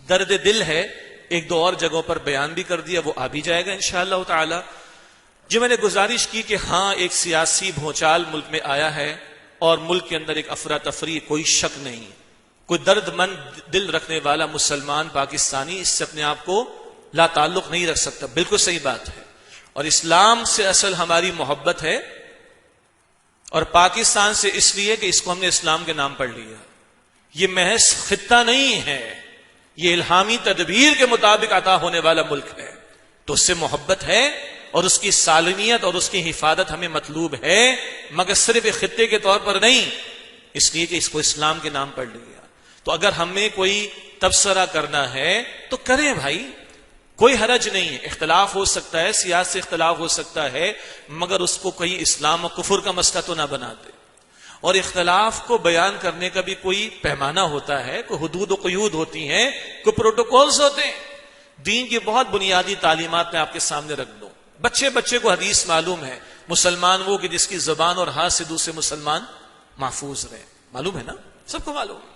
درد دل ہے، ایک دو اور جگہوں پر بیان بھی کر دیا، وہ آ بھی جائے گا انشاءاللہ تعالی۔ جو میں نے گزارش کی کہ ہاں ایک سیاسی بھونچال ملک میں آیا ہے اور ملک کے اندر ایک افراتفری، کوئی شک نہیں، کوئی درد مند دل رکھنے والا مسلمان پاکستانی اس سے اپنے آپ کو لا تعلق نہیں رکھ سکتا، بالکل صحیح بات ہے۔ اور اسلام سے اصل ہماری محبت ہے، اور پاکستان سے اس لیے کہ اس کو ہم نے اسلام کے نام پڑھ لیا۔ یہ محض خطہ نہیں ہے، یہ الہامی تدبیر کے مطابق عطا ہونے والا ملک ہے، تو اس سے محبت ہے اور اس کی سالمیت اور اس کی حفاظت ہمیں مطلوب ہے، مگر صرف ایک خطے کے طور پر نہیں، اس لیے کہ اس کو اسلام کے نام پڑھ لیا۔ تو اگر ہمیں کوئی تبصرہ کرنا ہے تو کریں بھائی، کوئی حرج نہیں ہے، اختلاف ہو سکتا ہے، سیاسی اختلاف ہو سکتا ہے، مگر اس کو کہیں اسلام و کفر کا مسئلہ تو نہ بنا دے۔ اور اختلاف کو بیان کرنے کا بھی کوئی پیمانہ ہوتا ہے، کوئی حدود و قیود ہوتی ہیں، کوئی پروٹوکولز ہوتے ہیں۔ دین کی بہت بنیادی تعلیمات میں آپ کے سامنے رکھ دوں۔ بچے کو حدیث معلوم ہے، مسلمان وہ کہ جس کی زبان اور ہاتھ سے دوسرے مسلمان محفوظ رہے، معلوم ہے نا، سب کو معلوم ہے۔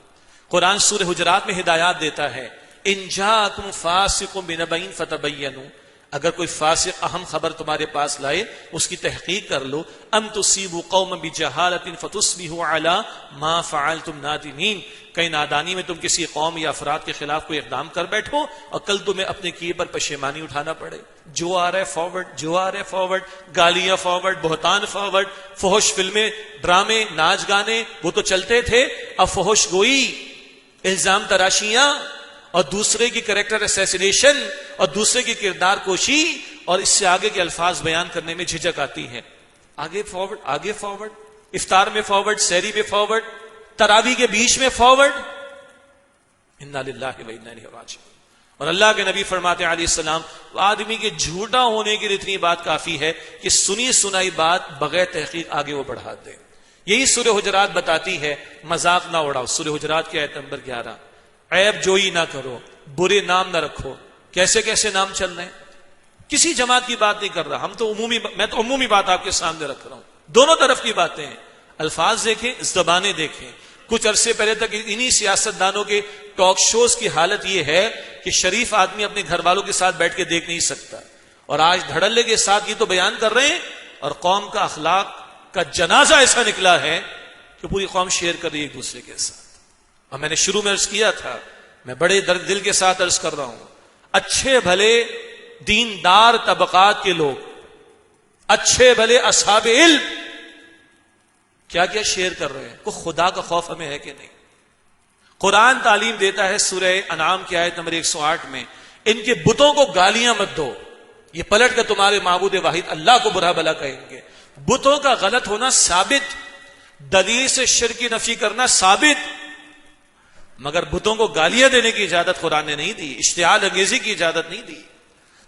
قرآن سورہ حجرات میں ہدایات دیتا ہے، ان جاءکم فاسق بنبأ فتبینوا، اگر کوئی فاسق اہم خبر تمہارے پاس لائے اس کی تحقیق کر لو، ام تصیبوا قوما بجہالۃ فتصبحوا علی ما فعلتم نادمین، کہیں نادانی میں تم کسی قوم یا افراد کے خلاف کوئی اقدام کر بیٹھو اور کل تمہیں اپنے کیے پر پشیمانی اٹھانا پڑے۔ جو آ رہا ہے فارورڈ، جو آ رہا ہے فارورڈ، گالیاں فارورڈ، بہتان فارورڈ، فحش فلمیں، ڈرامے، ناچ گانے وہ تو چلتے تھے، اب فحش گوئی، الزام تراشیاں اور دوسرے کی کریکٹر اسیسینیشن اور دوسرے کی کردار کوشی اور اس سے آگے کے الفاظ بیان کرنے میں جھجک آتی ہے۔ آگے فارورڈ، آگے فارورڈ، افطار میں فارورڈ، سحری میں فارورڈ، تراویح کے بیچ میں فارورڈ۔ انا للہ و انا الیہ راجعون۔ اور اللہ کے نبی فرماتے ہیں علیہ السلام، آدمی کے جھوٹا ہونے کے لیے اتنی بات کافی ہے کہ سنی سنائی بات بغیر تحقیق آگے وہ بڑھا دے۔ یہی سورہ حجرات بتاتی ہے، مذاق نہ اڑاؤ۔ سورہ حجرات کی آیت نمبر 11، عیب جوئی نہ کرو، برے نام نہ رکھو۔ کیسے کیسے نام چل رہے ہیں، کسی جماعت کی بات نہیں کر رہا، میں تو عمومی بات آپ کے سامنے رکھ رہا ہوں، دونوں طرف کی باتیں ہیں۔ الفاظ دیکھیں، زبانیں دیکھیں۔ کچھ عرصے پہلے تک انہی سیاست دانوں کے ٹاک شوز کی حالت یہ ہے کہ شریف آدمی اپنے گھر والوں کے ساتھ بیٹھ کے دیکھ نہیں سکتا، اور آج دھڑلے کے ساتھ یہ تو بیان کر رہے ہیں، اور قوم کا اخلاق کا جنازہ ایسا نکلا ہے کہ پوری قوم شیئر کر رہی ہے ایک دوسرے کے ساتھ۔ اور میں نے شروع میں عرض کیا تھا، میں بڑے درد دل کے ساتھ عرض کر رہا ہوں، اچھے بھلے دیندار طبقات کے لوگ، اچھے بھلے اصحاب علم کیا کیا شیئر کر رہے ہیں، کوئی خدا کا خوف ہمیں ہے کہ نہیں؟ قرآن تعلیم دیتا ہے سورہ انعام کی آیت نمبر 108 میں، ان کے بتوں کو گالیاں مت دو، یہ پلٹ کر تمہارے معبود واحد اللہ کو برا بلا کہیں گے۔ بتوں کا غلط ہونا ثابت، دلیل سے شرک کی نفی کرنا ثابت، مگر بتوں کو گالیاں دینے کی اجازت قرآن نے نہیں دی، اشتعال انگیزی کی اجازت نہیں دی۔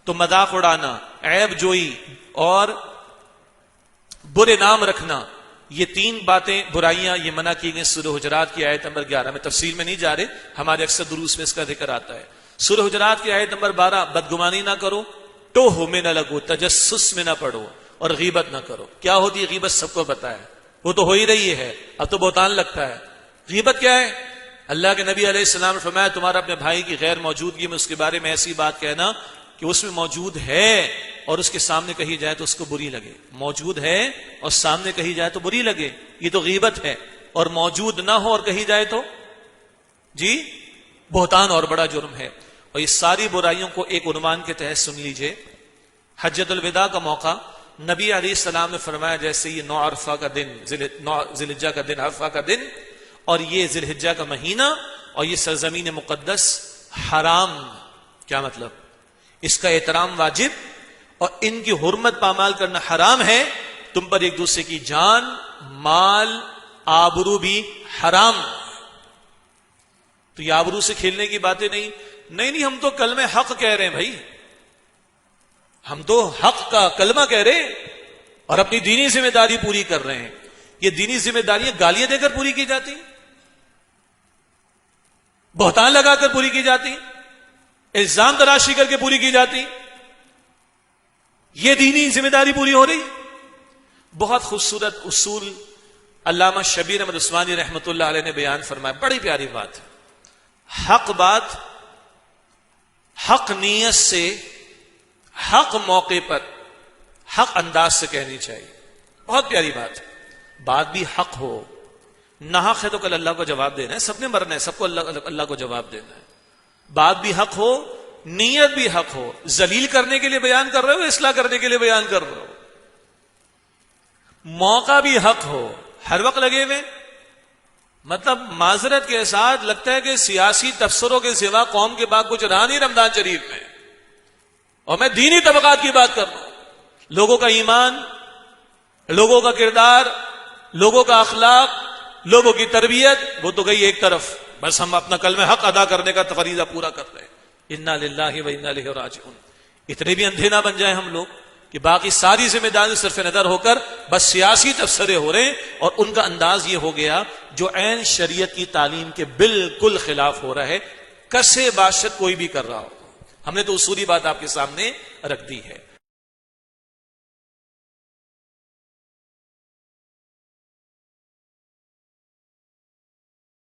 تو مذاق اڑانا، عیب جوئی اور برے نام رکھنا، یہ تین باتیں، برائیاں، یہ منع کی گئی سورہ حجرات کی آیت نمبر 11 میں۔ تفصیل میں نہیں جا رہے، ہمارے اکثر دروس میں اس کا ذکر آتا ہے۔ سورہ حجرات کی آیت نمبر 12، بدگمانی نہ کرو، ٹوہ میں نہ لگو، تجسس میں نہ پڑو، اور غیبت نہ کرو۔ کیا ہوتی ہے غیبت؟ سب کو پتا ہے، وہ تو ہو ہی رہی ہے، اب تو بہتان لگتا ہے۔ غیبت کیا ہے؟ اللہ کے نبی علیہ السلام نے فرمایا، تمہارا اپنے بھائی کی غیر موجودگی میں اس کے بارے میں ایسی بات کہنا کہ اس میں موجود ہے اور اس کے سامنے کہی جائے تو اس کو بری لگے، موجود ہے اور سامنے کہی جائے تو بری لگے، یہ تو غیبت ہے۔ اور موجود نہ ہو اور کہی جائے تو جی بہتان اور بڑا جرم ہے۔ اور یہ ساری برائیوں کو ایک عنوان کے تحت سن لیجئے۔ حجۃ الوداع کا موقع، نبی علیہ السلام نے فرمایا جیسے یہ 9 عرفہ کا دن، ذی الحجہ کا دن، عرفہ کا دن، اور یہ ذی الحجہ کا مہینہ اور یہ سرزمین مقدس حرام، کیا مطلب؟ اس کا احترام واجب اور ان کی حرمت پامال کرنا حرام ہے۔ تم پر ایک دوسرے کی جان، مال، آبرو بھی حرام۔ تو یہ آبرو سے کھیلنے کی باتیں نہیں، ہم تو کلمہ حق کہہ رہے ہیں بھائی، ہم تو حق کا کلمہ کہہ رہے ہیں اور اپنی دینی ذمہ داری پوری کر رہے ہیں۔ یہ دینی ذمہ داریاں گالیاں دے کر پوری کی جاتی، بہتان لگا کر پوری کی جاتی، الزام تراشی کر کے پوری کی جاتی، یہ دینی ذمہ داری پوری ہو رہی۔ بہت خوبصورت اصول علامہ شبیر احمد عثمانی رحمۃ اللہ علیہ نے بیان فرمایا، بڑی پیاری بات ہے۔ حق بات حق نیت سے، حق موقع پر، حق انداز سے کہنی چاہیے. بہت پیاری بات ہے. بات بھی حق ہو. نہ حق ہے تو کل اللہ کو جواب دینا ہے، سب نے مرنا ہے، سب کو اللہ کو جواب دینا ہے. بات بھی حق ہو، نیت بھی حق ہو. ذلیل کرنے کے لیے بیان کر رہے ہو، اصلاح کرنے کے لیے بیان کر رہے ہو. موقع بھی حق ہو. ہر وقت لگے ہوئے، مطلب معذرت کے ساتھ لگتا ہے کہ سیاسی تبصروں کے سوا قوم کے بعد کچھ رہا نہیں رمضان شریف میں. اور میں دینی طبقات کی بات کر رہا ہوں. لوگوں کا ایمان، لوگوں کا کردار، لوگوں کا اخلاق، لوگوں کی تربیت، وہ تو گئی ایک طرف. بس ہم اپنا کلمہ حق ادا کرنے کا فریضہ پورا کر رہے ہیں. انا للہ و انا الیہ راجعون. اتنے بھی اندھے نہ بن جائیں ہم لوگ کہ باقی ساری ذمہ داری صرف نظر ہو کر بس سیاسی تبصرے ہو رہے ہیں، اور ان کا انداز یہ ہو گیا جو عین شریعت کی تعلیم کے بالکل خلاف ہو رہا ہے. کسے باشد کوئی بھی کر رہا ہو. ہم نے تو اصولی بات آپ کے سامنے رکھ دی ہے.